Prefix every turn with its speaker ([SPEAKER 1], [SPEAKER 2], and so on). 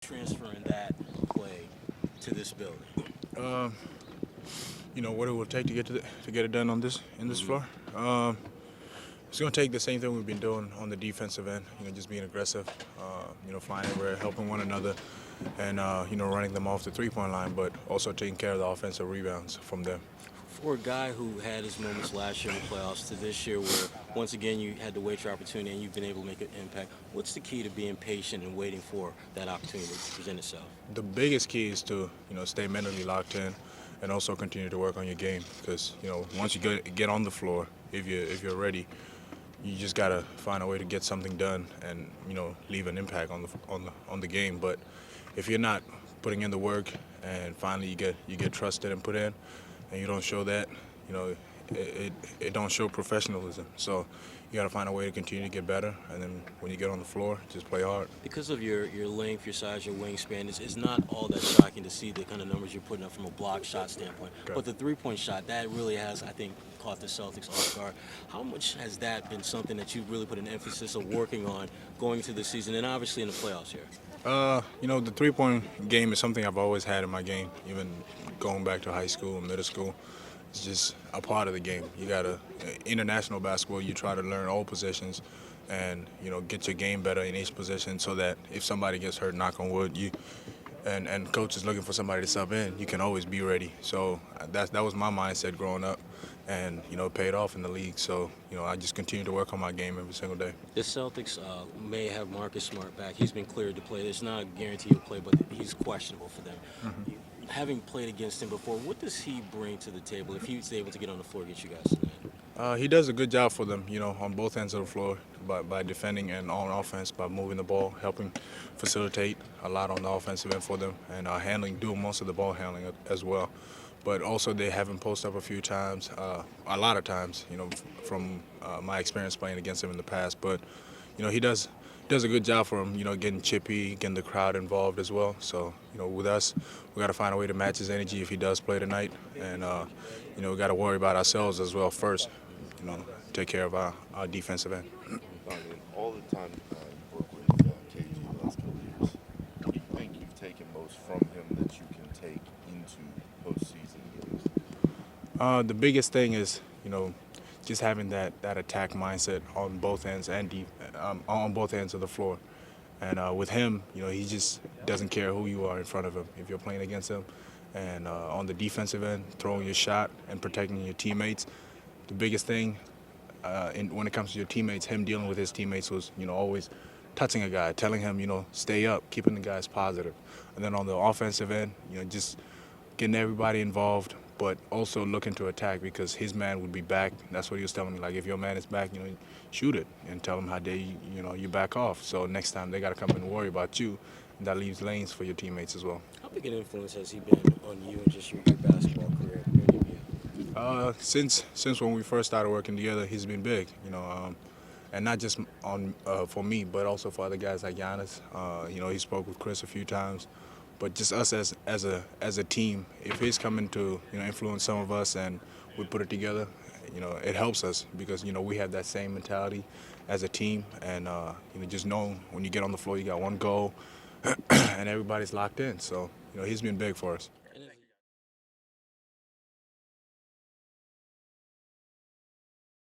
[SPEAKER 1] transferring that play to this building?
[SPEAKER 2] Um, what it will take to get it done on this
[SPEAKER 1] Hmm.
[SPEAKER 2] floor. It's going to take the same thing we've been doing on the defensive end. Just being aggressive. Flying everywhere, helping one another, and running them off the three-point line, but also taking care of the offensive rebounds from them.
[SPEAKER 1] For a guy who had his moments last year in the playoffs to this year, where once again you had to wait your opportunity and you've been able to make an impact, what's the key to being patient and waiting for that opportunity to present itself?
[SPEAKER 2] The biggest key is to stay mentally locked in, and also continue to work on your game. Because once you get on the floor, if you're ready, you just gotta find a way to get something done and leave an impact on the game. But if you're not putting in the work and finally you get trusted and put in, and you don't show that, you know, it don't show professionalism. So you gotta find a way to continue to get better, and then when you get on the floor, just play hard.
[SPEAKER 1] Because of your length, your size, your wingspan, it's not all that shocking to see the kind of numbers you're putting up from a block shot standpoint.
[SPEAKER 2] Okay.
[SPEAKER 1] But the three-point shot, that really has, I think, caught the Celtics off guard. How much has that been something that you really put an emphasis of working on going into the season and obviously in the playoffs here?
[SPEAKER 2] The three-point game is something I've always had in my game, even going back to high school and middle school. It's just a part of the game. You gotta international basketball. You try to learn all positions, and get your game better in each position, so that if somebody gets hurt, knock on wood, you and coach is looking for somebody to sub in, you can always be ready. So that was my mindset growing up, and it paid off in the league. So I just continue to work on my game every single day.
[SPEAKER 1] The Celtics may have Marcus Smart back. He's been cleared to play. It's not a guarantee he'll play, but he's questionable for them. Having played against him before, what does he bring to the table if he's able to get on the floor against you guys tonight?
[SPEAKER 2] He does a good job for them, on both ends of the floor, by defending and on offense, by moving the ball, helping facilitate a lot on the offensive end for them, and doing most of the ball handling as well. But also they have him post up a few times, a lot of times, from my experience playing against him in the past. But he does a good job for him, getting chippy, getting the crowd involved as well. So with us, we got to find a way to match his energy if he does play tonight, and we got to worry about ourselves as well first. Take care of our defensive end.
[SPEAKER 3] All the time you work with KG the last couple of years, what do you think you've taken most from him that you can take into postseason games?
[SPEAKER 2] The biggest thing is, just having that attack mindset on both ends on both ends of the floor. And with him, he just doesn't care who you are in front of him. If you're playing against him, and on the defensive end, throwing your shot and protecting your teammates, the biggest thing when it comes to your teammates, him dealing with his teammates was, always touching a guy, telling him, stay up, keeping the guys positive. And then on the offensive end, just getting everybody involved, but also looking to attack because his man would be back. That's what he was telling me. Like, if your man is back, shoot it and tell him how dare you back off. So next time they got to come and worry about you. And that leaves lanes for your teammates as well.
[SPEAKER 1] How big an influence has he been on you and just your basketball career in the NBA?
[SPEAKER 2] Since when we first started working together, he's been big. And not just on for me, but also for other guys like Giannis. He spoke with Chris a few times. But just us as a team, if he's coming to influence some of us and we put it together, it helps us because we have that same mentality as a team, and just know when you get on the floor you got one goal, and everybody's locked in. So he's been big for us.